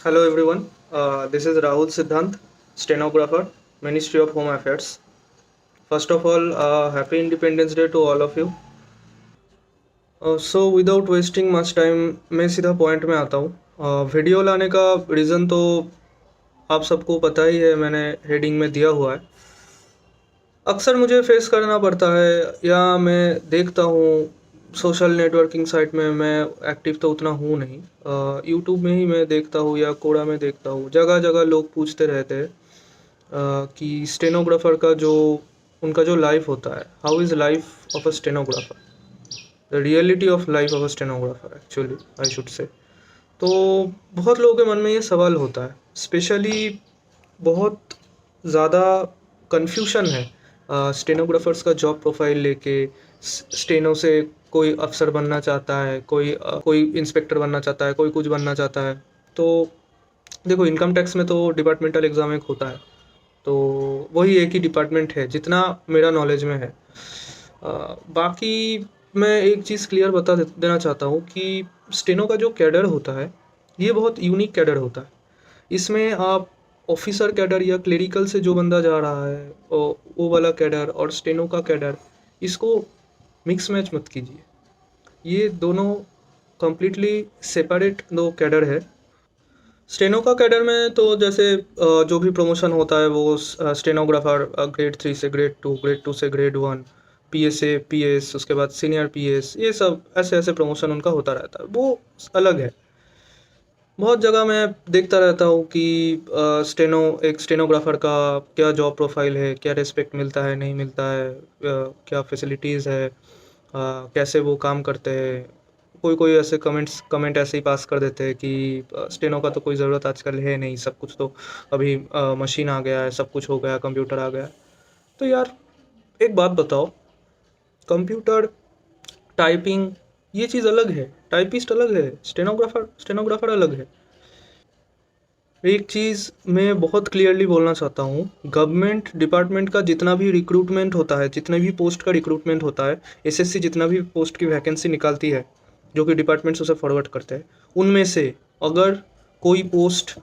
Hello everyone, this is Rahul Siddhant, stenographer, Ministry of Home Affairs. First of all, happy Independence Day to all of you. So without wasting much time, मैं सीधा point में आता हूँ। Video लाने का reason तो आप सबको पता ही है, मैंने हेडिंग में दिया हुआ है। अक्सर मुझे फेस करना पड़ता है या मैं देखता हूँ सोशल नेटवर्किंग साइट में। मैं एक्टिव तो उतना हूँ नहीं, यूट्यूब में ही मैं देखता हूँ या कोड़ा में देखता हूँ। जगह जगह लोग पूछते रहते हैं कि स्टेनोग्राफर का जो उनका जो लाइफ होता है, how is life of a stenographer, the reality of life of a stenographer actually I should say. तो बहुत लोगों के मन में ये सवाल होता है, स्पेशली बहुत ज़्यादा कन्फ्यूशन है स्टेनोग्राफर्स का जॉब प्रोफाइल लेके। स्टेनो से कोई अफसर बनना चाहता है, कोई इंस्पेक्टर बनना चाहता है, कोई कुछ बनना चाहता है। तो देखो, इनकम टैक्स में तो डिपार्टमेंटल एग्ज़ाम एक होता है, तो वही एक ही डिपार्टमेंट है जितना मेरा नॉलेज में है। बाकी मैं एक चीज़ क्लियर बता देना चाहता हूँ कि स्टेनो का जो कैडर होता है, ये बहुत यूनिक कैडर होता है। इसमें आप ऑफिसर कैडर या क्लेरिकल से जो बंदा जा रहा है वो वाला कैडर और स्टेनो का कैडर, इसको मिक्स मैच मत कीजिए। ये दोनों कम्प्लीटली सेपरेट दो कैडर है। स्टेनो का कैडर में तो जैसे जो भी प्रमोशन होता है वो स्टेनोग्राफर ग्रेड 3 से ग्रेड 2, ग्रेड 2 से ग्रेड 1, पीएसए, पीएस, उसके बाद सीनियर पीएस, ये सब ऐसे ऐसे प्रमोशन उनका होता रहता है, वो अलग है। बहुत जगह मैं देखता रहता हूँ कि एक स्टेनोग्राफर का क्या जॉब प्रोफाइल है, क्या रिस्पेक्ट मिलता है, नहीं मिलता है, क्या फैसिलिटीज़ है, कैसे वो काम करते हैं। कोई कोई ऐसे कमेंट ऐसे ही पास कर देते हैं कि स्टेनो का तो कोई ज़रूरत आजकल है नहीं, सब कुछ तो अभी मशीन आ गया है, सब कुछ हो गया, कंप्यूटर आ गया है। तो यार एक बात बताओ, कंप्यूटर, टाइपिंग, ये चीज़ अलग है, टाइपिस्ट अलग है, स्टेनोग्राफर अलग है। एक चीज़ मैं बहुत क्लियरली बोलना चाहता हूँ, गवर्नमेंट डिपार्टमेंट का जितना भी रिक्रूटमेंट होता है, जितने भी पोस्ट का रिक्रूटमेंट होता है, एसएससी जितना भी पोस्ट की वैकेंसी निकालती है, जो कि डिपार्टमेंट्स उसे फॉरवर्ड करते हैं, उनमें से अगर कोई पोस्ट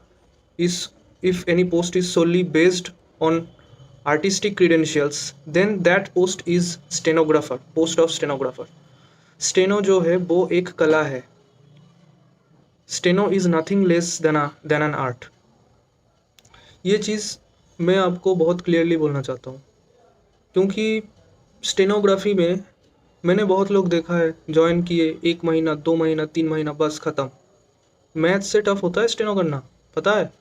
इस if any post is solely based on artistic credentials, then that post is stenographer, post of stenographer. Steno जो है वो एक कला है। Steno is nothing less than an art. ये चीज़ मैं आपको बहुत क्लियरली बोलना चाहता हूँ, क्योंकि स्टेनोग्राफी में मैंने बहुत लोग देखा है, ज्वाइन किए 1 महीना, 2 महीना, 3 महीना, बस ख़त्म। मैथ से टफ होता है स्टेनो करना, पता है।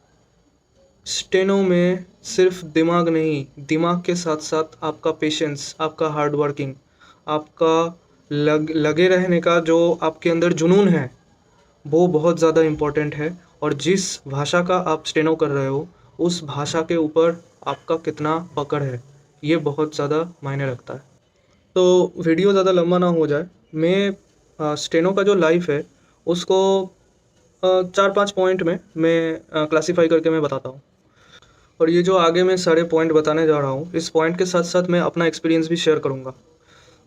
स्टेनो में सिर्फ दिमाग नहीं, दिमाग के साथ साथ आपका पेशेंस, आपका हार्ड वर्किंग, आपका लगे रहने का जो आपके अंदर जुनून है, वो बहुत ज़्यादा इम्पोर्टेंट है। और जिस भाषा का आप स्टेनो कर रहे हो, उस भाषा के ऊपर आपका कितना पकड़ है, ये बहुत ज़्यादा मायने रखता है। तो वीडियो ज़्यादा लंबा ना हो जाए, मैं स्टेनो का जो लाइफ है उसको 4-5 पॉइंट में मैं क्लासीफाई करके मैं बताता हूँ। और ये जो आगे मैं सारे पॉइंट बताने जा रहा हूँ, इस पॉइंट के साथ साथ मैं अपना एक्सपीरियंस भी शेयर करूँगा।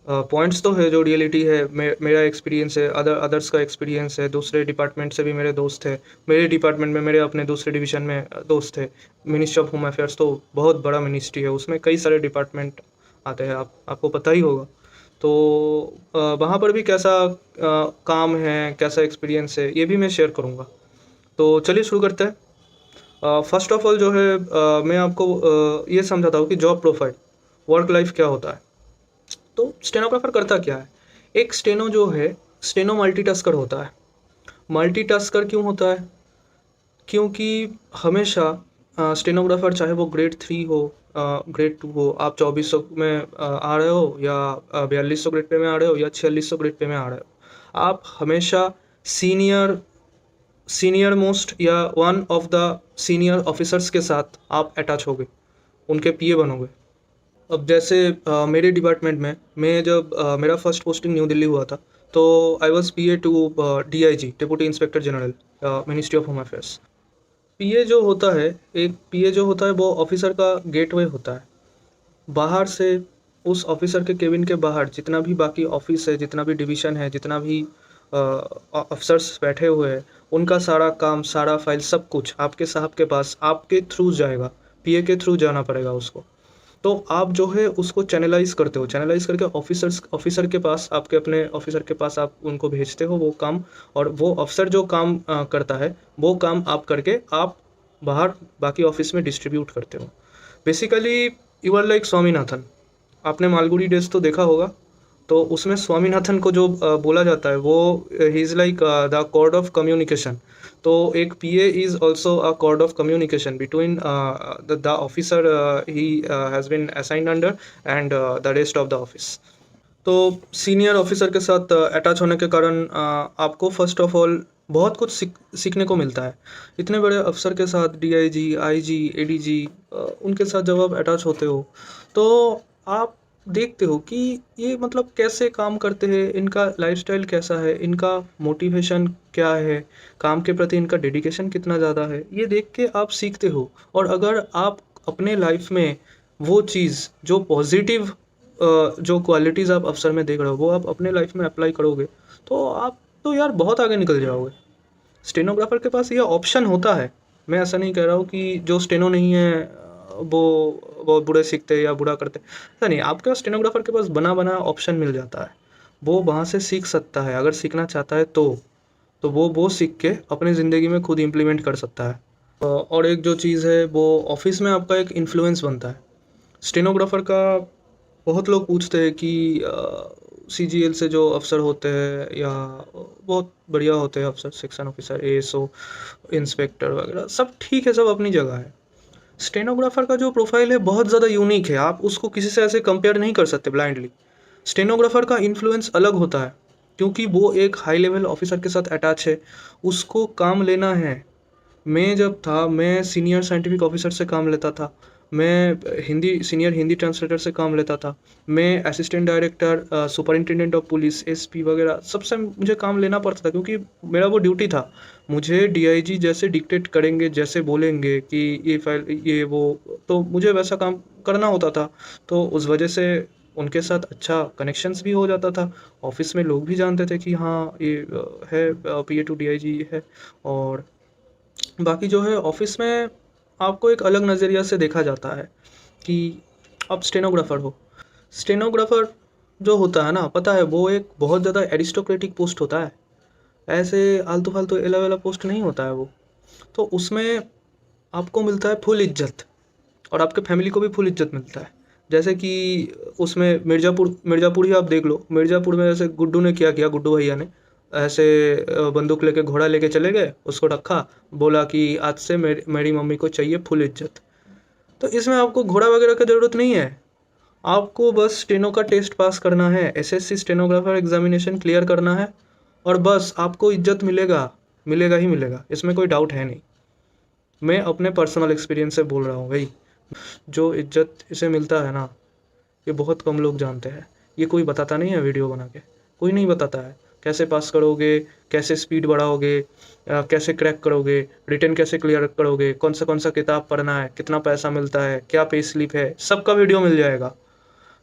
पॉइंट्स तो है, जो रियलिटी है, मेरा एक्सपीरियंस है, अदर्स का एक्सपीरियंस है, दूसरे डिपार्टमेंट से भी मेरे दोस्त थे, मेरे डिपार्टमेंट में मेरे अपने दूसरे डिवीज़न में दोस्त थे। मिनिस्ट्री ऑफ होम अफेयर्स तो बहुत बड़ा मिनिस्ट्री है, उसमें कई सारे डिपार्टमेंट आते हैं, आपको पता ही होगा। तो वहाँ पर भी कैसा काम है, कैसा एक्सपीरियंस है, ये भी मैं शेयर करूँगा। तो चलिए शुरू करते हैं। फर्स्ट ऑफ ऑल जो है, मैं आपको ये समझाता हूँ कि जॉब प्रोफाइल, वर्क लाइफ क्या होता है। तो स्टेनोग्राफर करता क्या है? एक स्टेनो जो है, स्टेनो मल्टीटास्कर होता है। मल्टीटास्कर क्यों होता है? क्योंकि हमेशा स्टेनोग्राफर, चाहे वो ग्रेड 3 हो, ग्रेड 2 हो, आप 2400 में आ रहे हो या 4200 ग्रेड पे में आ रहे हो या 4600 ग्रेड पे में आ रहे हो, आप हमेशा सीनियर सीनियर मोस्ट या one of the senior officers के साथ आप अटैच होगे, उनके पीए बनोगे। अब जैसे मेरे डिपार्टमेंट में, मैं जब मेरा फर्स्ट पोस्टिंग न्यू दिल्ली हुआ था, तो I was PA to DIG, deputy inspector general, ministry of home affairs. PA जो होता है, एक पीए जो होता है वो ऑफिसर का गेटवे होता है। बाहर से, उस ऑफिसर के केबिन के बाहर जितना भी बाकी ऑफिस है, जितना भी डिवीज़न है, जितना भी अफसर्स बैठे हुए हैं, उनका सारा काम, सारा फाइल, सब कुछ आपके साहब के पास आपके थ्रू जाएगा, पीए के थ्रू जाना पड़ेगा उसको। तो आप जो है उसको चैनलाइज करते हो, चैनलाइज करके ऑफिसर के पास, आपके अपने ऑफिसर के पास आप उनको भेजते हो वो काम, और वो अफसर जो काम करता है वो काम आप करके आप बाहर बाकी ऑफिस में डिस्ट्रीब्यूट करते हो। Basically you are like Swaminathan. आपने मालगुडी डेज तो देखा होगा, तो उसमें स्वामीनाथन को जो बोला जाता है वो he is like the cord of communication. तो एक PA is also a cord of communication between the officer he has been assigned under and the rest of the office. तो सीनियर ऑफिसर के साथ अटैच होने के कारण आपको first of all बहुत कुछ सीखने को मिलता है। इतने बड़े अफसर के साथ, डीआईजी, आईजी, एडीजी, उनके साथ जब आप अटैच होते हो तो आप देखते हो कि ये मतलब कैसे काम करते हैं, इनका लाइफस्टाइल कैसा है, इनका मोटिवेशन क्या है, काम के प्रति इनका डेडिकेशन कितना ज़्यादा है, ये देख के आप सीखते हो। और अगर आप अपने लाइफ में वो चीज़ जो पॉजिटिव जो क्वालिटीज़ आप अफ़सर में देख रहे हो वो आप अपने लाइफ में अप्लाई करोगे तो आप तो यार बहुत आगे निकल जाओगे। स्टेनोग्राफर के पास ये ऑप्शन होता है। मैं ऐसा नहीं कह रहा हूँ कि जो स्टेनो नहीं है वो बुरे सीखते हैं या बुरा करते, ऐसा नहीं। आपके पास स्टेनोग्राफर के पास बना बना ऑप्शन मिल जाता है, वो वहाँ से सीख सकता है अगर सीखना चाहता है तो वो सीख के अपनी ज़िंदगी में खुद इम्प्लीमेंट कर सकता है। और एक जो चीज़ है वो ऑफिस में आपका एक इन्फ्लुएंस बनता है। स्टेनोग्राफर का बहुत लोग पूछते हैं कि सीजीएल से जो अफ़सर होते हैं या बहुत बढ़िया होते हैं अफ़सर, सेक्शन ऑफिसर, एएसओ, इंस्पेक्टर वगैरह, सब ठीक है, सब अपनी जगह है। स्टेनोग्राफर का जो प्रोफाइल है बहुत ज़्यादा यूनिक है, आप उसको किसी से ऐसे कंपेयर नहीं कर सकते ब्लाइंडली। स्टेनोग्राफर का इन्फ्लुएंस अलग होता है क्योंकि वो एक हाई लेवल ऑफिसर के साथ अटैच है, उसको काम लेना है। मैं जब था, मैं सीनियर साइंटिफिक ऑफिसर से काम लेता था, मैं सीनियर हिंदी ट्रांसलेटर से काम लेता था, मैं assistant director, superintendent of police, SP वगैरह सबसे मुझे काम लेना पड़ता था क्योंकि मेरा वो ड्यूटी था। मुझे डीआईजी जैसे डिक्टेट करेंगे, जैसे बोलेंगे कि ये फाइल ये वो, तो मुझे वैसा काम करना होता था। तो उस वजह से उनके साथ अच्छा कनेक्शंस भी हो जाता था। ऑफिस में लोग भी जानते थे कि हाँ ये है पीए टू डीआईजी है। और बाकी जो है ऑफिस में आपको एक अलग नज़रिया से देखा जाता है कि आप स्टेनोग्राफर हो। स्टेनोग्राफर जो होता है ना, पता है वो एक बहुत ज़्यादा एरिस्टोक्रेटिक पोस्ट होता है, ऐसे आलतू फालतू एला वेला पोस्ट नहीं होता है वो। तो उसमें आपको मिलता है फुल इज्जत और आपके फैमिली को भी फुल इज्जत मिलता है। जैसे कि उसमें मिर्ज़ापुर ही आप देख लो। मिर्ज़ापुर में जैसे गुड्डू ने क्या किया, गुड्डू भैया ने ऐसे बंदूक लेके, घोड़ा लेके चले गए, उसको रखा, बोला कि आज से मेरी मम्मी को चाहिए फुल इज्जत। तो इसमें आपको घोड़ा वगैरह की ज़रूरत नहीं है, आपको बस स्टेनो का टेस्ट पास करना है, एसएससी स्टेनोग्राफर एग्जामिनेशन क्लियर करना है और बस आपको इज्जत मिलेगा, मिलेगा ही मिलेगा, इसमें कोई डाउट है नहीं। मैं अपने पर्सनल एक्सपीरियंस से बोल रहा हूँ भाई, जो इज्जत इसे मिलता है ना, ये बहुत कम लोग जानते हैं। ये कोई बताता नहीं है वीडियो बना के, कोई नहीं बताता है कैसे पास करोगे, कैसे स्पीड बढ़ाओगे, कैसे क्रैक करोगे, रिटन कैसे क्लियर करोगे, कौन सा किताब पढ़ना है, कितना पैसा मिलता है, क्या पे स्लिप है, सबका वीडियो मिल जाएगा।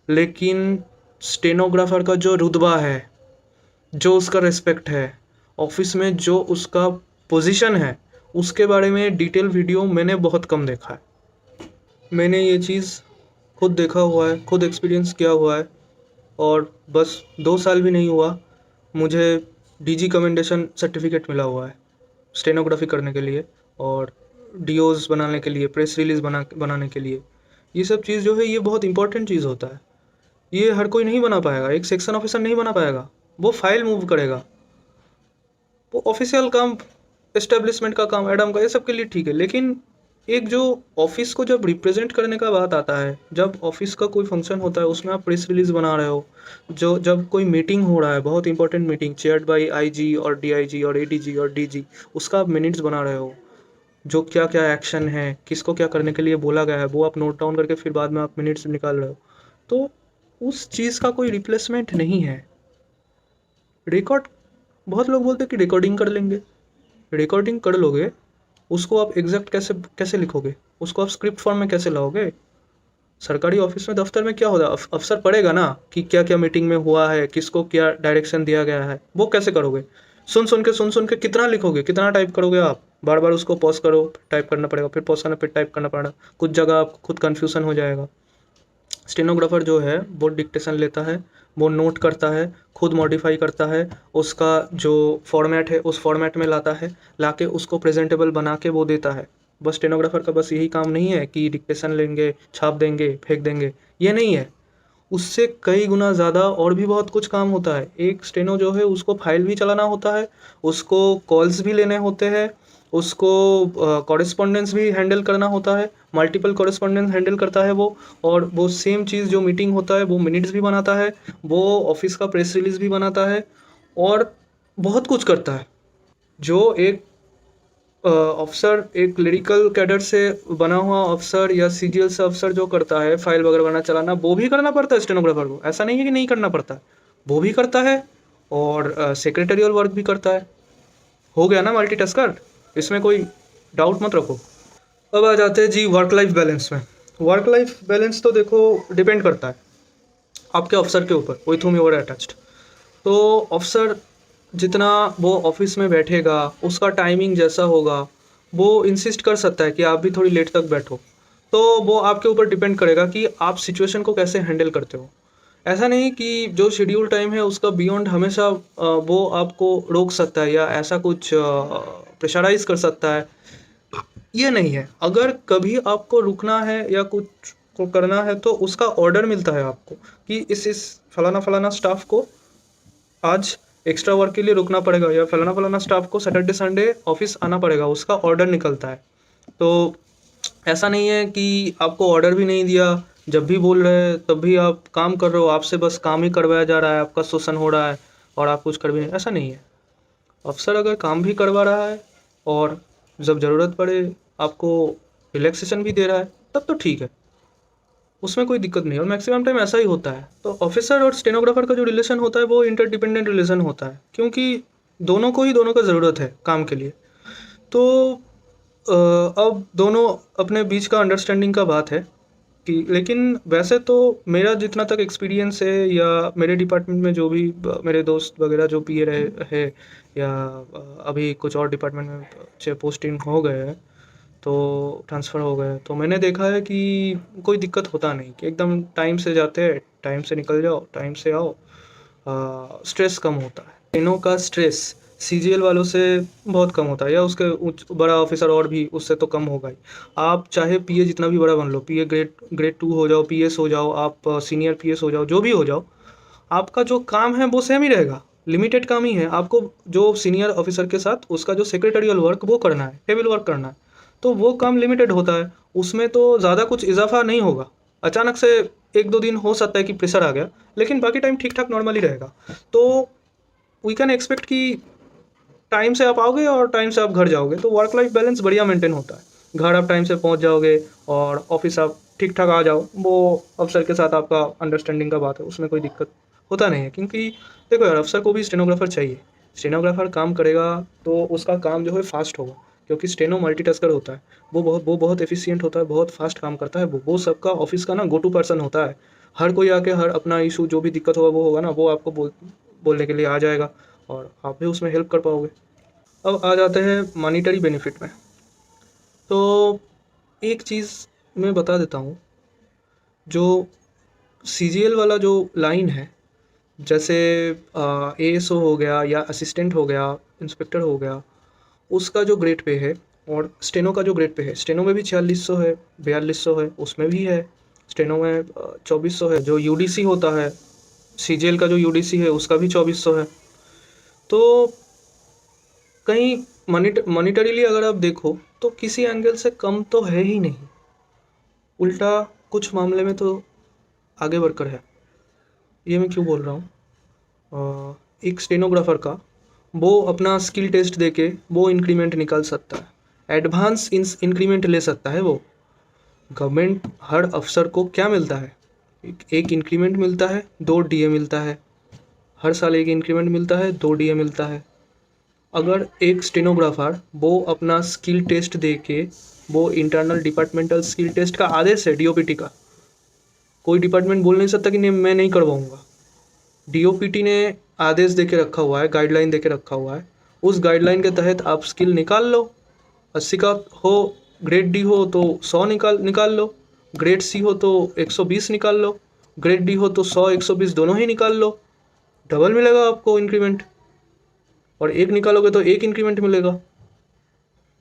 लेकिन स्टेनोग्राफर का जो रुतबा है, जो उसका रिस्पेक्ट है ऑफिस में, जो उसका पोजीशन है, उसके बारे में डिटेल वीडियो मैंने बहुत कम देखा है। मैंने ये चीज़ खुद देखा हुआ है, खुद एक्सपीरियंस किया हुआ है। और बस 2 साल भी नहीं हुआ, मुझे डीजी कमेंडेशन सर्टिफिकेट मिला हुआ है स्टेनोग्राफी करने के लिए और डीओज़ बनाने के लिए, प्रेस रिलीज़ बनाने के लिए। ये सब चीज़ जो है ये बहुत इंपॉर्टेंट चीज़ होता है। ये हर कोई नहीं बना पाएगा, एक सेक्शन ऑफिसर नहीं बना पाएगा। वो फाइल मूव करेगा, वो ऑफिशियल काम, एस्टेब्लिशमेंट का काम, एडम का, ये सब के लिए ठीक है। लेकिन एक जो ऑफिस को जब रिप्रेजेंट करने का बात आता है, जब ऑफिस का कोई फंक्शन होता है उसमें आप प्रेस रिलीज बना रहे हो, जो जब कोई मीटिंग हो रहा है, बहुत important meeting chaired by IG और डीआईजी और एडीजी और डीजी, उसका आप मिनट्स बना रहे हो, जो क्या क्या एक्शन है, किसको क्या करने के लिए बोला गया है, वो आप नोट डाउन करके फिर बाद में आप मिनट्स निकाल रहे हो। तो उस चीज़ का कोई रिप्लेसमेंट नहीं है। रिकॉर्ड, बहुत लोग बोलते हैं कि रिकॉर्डिंग कर लेंगे। रिकॉर्डिंग कर लोगे, उसको आप एग्जैक्ट कैसे कैसे लिखोगे, उसको आप स्क्रिप्ट फॉर्म में कैसे लाओगे? सरकारी ऑफिस में, दफ्तर में क्या होता है, अफसर पढ़ेगा ना कि क्या क्या मीटिंग में हुआ है, किसको क्या डायरेक्शन दिया गया है, वो कैसे करोगे? सुन सुन के कितना लिखोगे, कितना टाइप करोगे आप? बार बार उसको पॉज करो, टाइप करना पड़ेगा, फिर पॉज करना, फिर टाइप करना पड़ेगा, कुछ जगह आप खुद कन्फ्यूज़न हो जाएगा। स्टेनोग्राफर जो है वो डिक्टेशन लेता है, वो नोट करता है, खुद मॉडिफाई करता है, उसका जो फॉर्मेट है उस फॉर्मेट में लाता है, लाके उसको प्रेजेंटेबल बना के वो देता है। बस स्टेनोग्राफर का बस यही काम नहीं है कि डिक्टेशन लेंगे, छाप देंगे, फेंक देंगे, ये नहीं है। उससे कई गुना ज़्यादा और भी बहुत कुछ काम होता है। एक स्टेनो जो है उसको फाइल भी चलाना होता है, उसको कॉल्स भी लेने होते हैं, उसको कॉरेस्पॉन्डेंस भी हैंडल करना होता है, मल्टीपल कॉरेस्पॉन्डेंस हैंडल करता है वो। और वो सेम चीज़ जो मीटिंग होता है वो मिनट्स भी बनाता है, वो ऑफिस का प्रेस रिलीज भी बनाता है, और बहुत कुछ करता है। जो एक अफसर, एक क्लरिकल कैडर से बना हुआ अफसर या सीजीएल से अफसर जो करता है फाइल वगैरह बनाना चलाना, वो भी करना पड़ता है स्टेनोग्राफर को। ऐसा नहीं है कि नहीं करना पड़ता, वो भी करता है, और सेक्रेटरियल वर्क भी करता है। हो गया ना मल्टीटास्कर, इसमें कोई डाउट मत रखो। अब आ जाते हैं जी वर्क लाइफ बैलेंस में। वर्क लाइफ बैलेंस तो देखो डिपेंड करता है आपके अफसर के ऊपर, with whom you are attached। तो अफसर जितना वो ऑफिस में बैठेगा, उसका टाइमिंग जैसा होगा, वो इंसिस्ट कर सकता है कि आप भी थोड़ी लेट तक बैठो। तो वो आपके ऊपर डिपेंड करेगा कि आप सिचुएशन को कैसे हैंडल करते हो। ऐसा नहीं कि जो शेड्यूल टाइम है उसका बियॉन्ड हमेशा वो आपको रोक सकता है या ऐसा कुछ प्रेशराइज कर सकता है, ये नहीं है। अगर कभी आपको रुकना है या कुछ को करना है तो उसका ऑर्डर मिलता है आपको कि इस फलाना फलाना स्टाफ को आज एक्स्ट्रा वर्क के लिए रुकना पड़ेगा, या फलाना फलाना स्टाफ को सैटरडे संडे ऑफिस आना पड़ेगा, उसका ऑर्डर निकलता है। तो ऐसा नहीं है कि आपको ऑर्डर भी नहीं दिया, जब भी बोल रहे हैं तब भी आप काम कर रहे हो, आपसे बस काम ही करवाया जा रहा है, आपका शोषण हो रहा है और आप कुछ कर भी नहीं, ऐसा नहीं है। अफसर अगर काम भी करवा रहा है और जब ज़रूरत पड़े आपको रिलैक्सेशन भी दे रहा है, तब तो ठीक है, उसमें कोई दिक्कत नहीं है, और मैक्सिमम टाइम ऐसा ही होता है। तो ऑफिसर और स्टेनोग्राफर का जो रिलेशन होता है वो इंटरडिपेंडेंट रिलेशन होता है, क्योंकि दोनों को ही दोनों का ज़रूरत है काम के लिए। तो अब दोनों अपने बीच का अंडरस्टैंडिंग का बात है कि, लेकिन वैसे तो मेरा जितना तक एक्सपीरियंस है, या मेरे डिपार्टमेंट में जो भी मेरे दोस्त वगैरह जो पीए रहे है, या अभी कुछ और डिपार्टमेंट में अच्छे पोस्टिंग हो गए हैं, तो ट्रांसफ़र हो गए, तो मैंने देखा है कि कोई दिक्कत होता नहीं, कि एकदम टाइम से जाते हैं, टाइम से निकल जाओ, टाइम से आओ। स्ट्रेस कम होता है। इनों का स्ट्रेस सीजीएल वालों से बहुत कम होता है, या उसके उच्च बड़ा ऑफिसर और भी उससे तो कम होगा ही। आप चाहे पीए जितना भी बड़ा बन लो, पीए ग्रेड 2 हो जाओ, पीएस हो जाओ, आप सीनियर पीएस हो जाओ, जो भी हो जाओ, आपका जो काम है वो सेम ही रहेगा, लिमिटेड काम ही है। आपको जो सीनियर ऑफिसर के साथ उसका जो सेक्रेटरियल वर्क वो करना है, टेबल वर्क करना है, तो वो काम लिमिटेड होता है, उसमें तो ज़्यादा कुछ इजाफा नहीं होगा। अचानक से एक दो दिन हो सकता है कि प्रेशर आ गया, लेकिन बाकी टाइम ठीक ठाक नॉर्मली रहेगा। तो वी कैन एक्सपेक्ट कि टाइम से आप आओगे और टाइम से आप घर जाओगे, तो वर्क लाइफ बैलेंस बढ़िया मेंटेन होता है। घर आप टाइम से पहुंच जाओगे और ऑफिस आप ठीक ठाक आ जाओ, वो अफसर के साथ आपका अंडरस्टैंडिंग का बात है, उसमें कोई दिक्कत होता नहीं है। क्योंकि देखो यार, अफसर को भी स्टेनोग्राफर चाहिए। स्टेनोग्राफर काम करेगा तो उसका काम जो है फास्ट होगा, क्योंकि स्टेनो मल्टीटास्कर होता है, वो बहुत एफिशिएंट होता है, बहुत फास्ट काम करता है। वो सबका ऑफिस का ना गो टू पर्सन होता है। हर कोई आके हर अपना इशू जो भी दिक्कत होगा वो होगा ना, वो आपको बोलने के लिए आ जाएगा, और आप भी उसमें हेल्प कर पाओगे। अब आ जाते हैं मॉनिटरी बेनिफिट में। तो एक चीज़ मैं बता देता हूँ, जो सीजीएल वाला जो लाइन है, जैसे एएसओ हो गया या असिस्टेंट हो गया, इंस्पेक्टर हो गया, उसका जो ग्रेड पे है, और स्टेनो का जो ग्रेड पे है, स्टेनो में भी 4600 है, 4200 है, उसमें भी है। स्टेनो में 2400 है। जो यूडीसी होता है, सीजीएल का जो यूडीसी है उसका भी 2400 है। तो कहीं मॉनिटरीली अगर आप देखो तो किसी एंगल से कम तो है ही नहीं, उल्टा कुछ मामले में तो आगे बढ़कर है। ये मैं क्यों बोल रहा हूँ? एक स्टेनोग्राफर का वो अपना स्किल टेस्ट देके वो इंक्रीमेंट निकाल सकता है, एडवांस इंक्रीमेंट ले सकता है वो। गवर्नमेंट हर अफसर को क्या मिलता है? एक इंक्रीमेंट मिलता है, 2 डीए मिलता है, हर साल एक इंक्रीमेंट मिलता है, 2 डीए मिलता है। अगर एक स्टेनोग्राफर वो अपना स्किल टेस्ट दे के, वो इंटरनल डिपार्टमेंटल स्किल टेस्ट का आदेश है डीओपीटी का, कोई डिपार्टमेंट बोल नहीं सकता कि नहीं मैं नहीं करवाऊँगा। डीओपीटी ने आदेश दे के रखा हुआ है, गाइडलाइन दे के रखा हुआ है उस गाइडलाइन के तहत आप स्किल निकाल लो। 80 का हो, ग्रेड डी हो तो 100 निकाल लो, ग्रेड सी हो तो 120 निकाल लो, ग्रेड डी हो तो 100 120 दोनों ही निकाल लो। डबल मिलेगा आपको इंक्रीमेंट। और एक निकालोगे तो एक इंक्रीमेंट मिलेगा।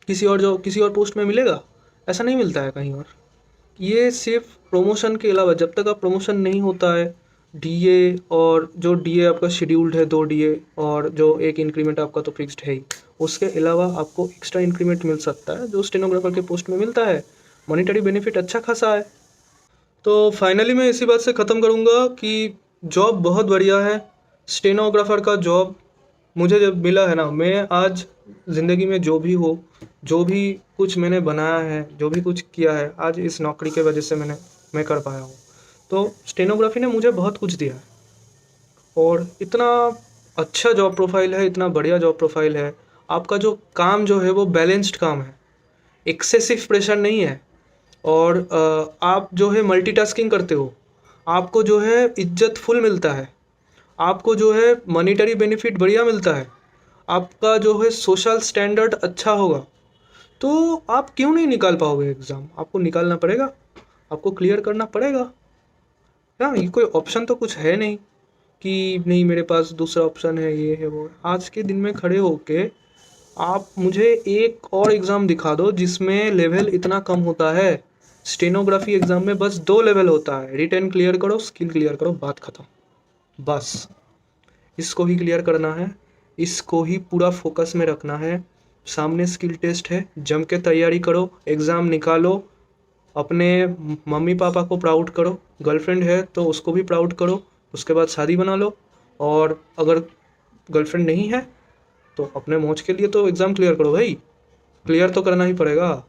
किसी और पोस्ट में मिलेगा? ऐसा नहीं मिलता है कहीं और। ये सिर्फ प्रमोशन के अलावा, जब तक आप प्रमोशन नहीं होता है, डीए और जो डीए आपका शेड्यूल्ड है 2 डीए और जो एक इंक्रीमेंट आपका तो फिक्स्ड है ही, उसके अलावा आपको एक्स्ट्रा इंक्रीमेंट मिल सकता है जो स्टेनोग्राफर के पोस्ट में मिलता है। मॉनिटरी बेनिफिट अच्छा खासा है। तो फाइनली मैं इसी बात से ख़त्म करूँगा कि जॉब बहुत बढ़िया है। स्टेनोग्राफर का जॉब मुझे जब मिला है ना, मैं आज ज़िंदगी में जो भी हो, जो भी कुछ मैंने बनाया है, जो भी कुछ किया है, आज इस नौकरी के वजह से मैं कर पाया हूँ। तो स्टेनोग्राफी ने मुझे बहुत कुछ दिया है और इतना अच्छा जॉब प्रोफाइल है, इतना बढ़िया जॉब प्रोफाइल है। आपका जो काम जो है वो बैलेंस्ड काम है, एक्सेसिव प्रेशर नहीं है। और आप जो है मल्टीटास्किंग करते हो, आपको जो है इज्जत फुल मिलता है, आपको जो है मॉनिटरी बेनिफिट बढ़िया मिलता है, आपका जो है सोशल स्टैंडर्ड अच्छा होगा। तो आप क्यों नहीं निकाल पाओगे एग्ज़ाम? आपको निकालना पड़ेगा, आपको क्लियर करना पड़ेगा। हाँ, ये कोई ऑप्शन तो कुछ है नहीं कि नहीं मेरे पास दूसरा ऑप्शन है, ये है वो है। आज के दिन में खड़े होके आप मुझे एक और एग्ज़ाम दिखा दो जिसमें लेवल इतना कम होता है। स्टेनोग्राफी एग्ज़ाम में बस 2 लेवल होता है, रिटन क्लियर करो, स्किल क्लियर करो, बात ख़त्म। बस इसको ही क्लियर करना है, इसको ही पूरा फोकस में रखना है। सामने स्किल टेस्ट है, जम के तैयारी करो, एग्ज़ाम निकालो, अपने मम्मी पापा को प्राउड करो, गर्लफ्रेंड है तो उसको भी प्राउड करो, उसके बाद शादी बना लो। और अगर गर्लफ्रेंड नहीं है तो अपने मौज के लिए तो एग्ज़ाम क्लियर करो भाई, क्लियर तो करना ही पड़ेगा,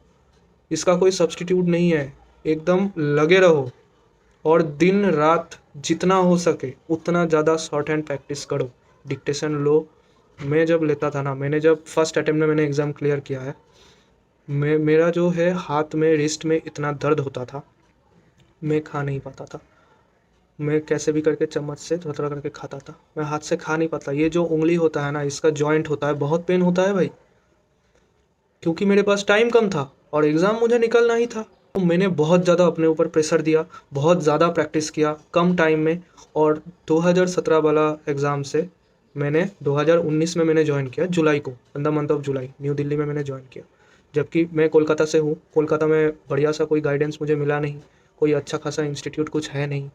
इसका कोई सब्स्टिट्यूट नहीं है। एकदम लगे रहो और दिन रात जितना हो सके उतना ज़्यादा शॉर्ट हैंड प्रैक्टिस करो, डिक्टेशन लो। मैं जब लेता था ना, मैंने जब फर्स्ट अटेम्प्ट में मैंने एग्ज़ाम क्लियर किया है, मेरा जो है हाथ में, रिस्ट में इतना दर्द होता था, मैं खा नहीं पाता था। मैं कैसे भी करके चम्मच से थोड़ा-थोड़ा करके खाता था, मैं हाथ से खा नहीं पाता। ये जो उंगली होता है ना, इसका जॉइंट होता है, बहुत पेन होता है भाई। क्योंकि मेरे पास टाइम कम था और एग्ज़ाम मुझे निकालना ही था। तो मैंने बहुत ज़्यादा अपने ऊपर प्रेशर दिया, बहुत ज़्यादा प्रैक्टिस किया कम टाइम में। और 2017 वाला एग्ज़ाम से मैंने 2019 में मैंने जॉइन किया जुलाई को, in the month of July new Delhi में मैंने जॉइन किया। जबकि मैं कोलकाता से हूँ, कोलकाता में बढ़िया सा कोई गाइडेंस मुझे मिला नहीं, कोई अच्छा खासा इंस्टीट्यूट कुछ है नहीं।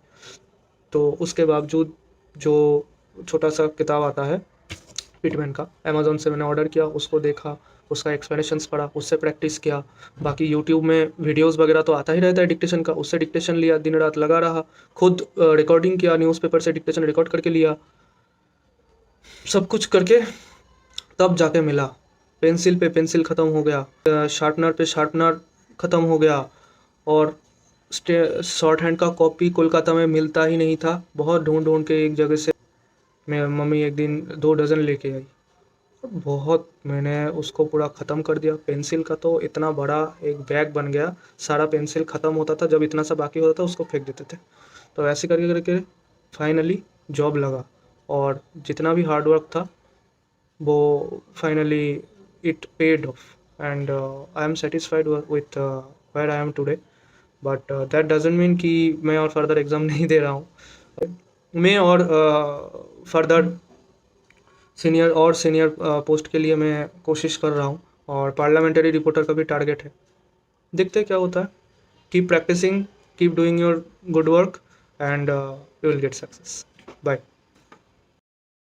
तो उसके बावजूद जो छोटा सा किताब आता है पिटमैन का, अमेज़न से मैंने ऑर्डर किया, उसको देखा, उसका एक्सप्लेनेशंस पढ़ा, उससे प्रैक्टिस किया। बाकी यूट्यूब में वीडियोस वगैरह तो आता ही रहता है डिक्टेशन का, उससे डिक्टेशन लिया, दिन रात लगा रहा, खुद रिकॉर्डिंग किया, न्यूज़पेपर से डिक्टेशन रिकॉर्ड करके लिया, सब कुछ करके तब जाके मिला। पेंसिल पे पेंसिल ख़त्म हो गया, शार्पनर पे शार्पनर ख़त्म हो गया और शॉर्ट हैंड का कॉपी कोलकाता में मिलता ही नहीं था। बहुत ढूंढ के एक जगह से मैं मम्मी एक दिन 2 डज़न लेके आई, बहुत मैंने उसको पूरा ख़त्म कर दिया। पेंसिल का तो इतना बड़ा एक बैग बन गया, सारा पेंसिल ख़त्म होता था, जब इतना सा बाकी होता था उसको फेंक देते थे। तो ऐसे करके करके फाइनली जॉब लगा और जितना भी हार्ड वर्क था वो finally it paid off and I am satisfied with where I am today. But that doesn't mean कि मैं और फर्दर एग्ज़ाम नहीं दे रहा हूँ। मैं और फर्दर सीनियर पोस्ट के लिए मैं कोशिश कर रहा हूँ और पार्लियामेंट्री रिपोर्टर का भी टारगेट है। देखते हैं क्या होता है। Keep practicing, keep doing your good work and you will get success. Bye.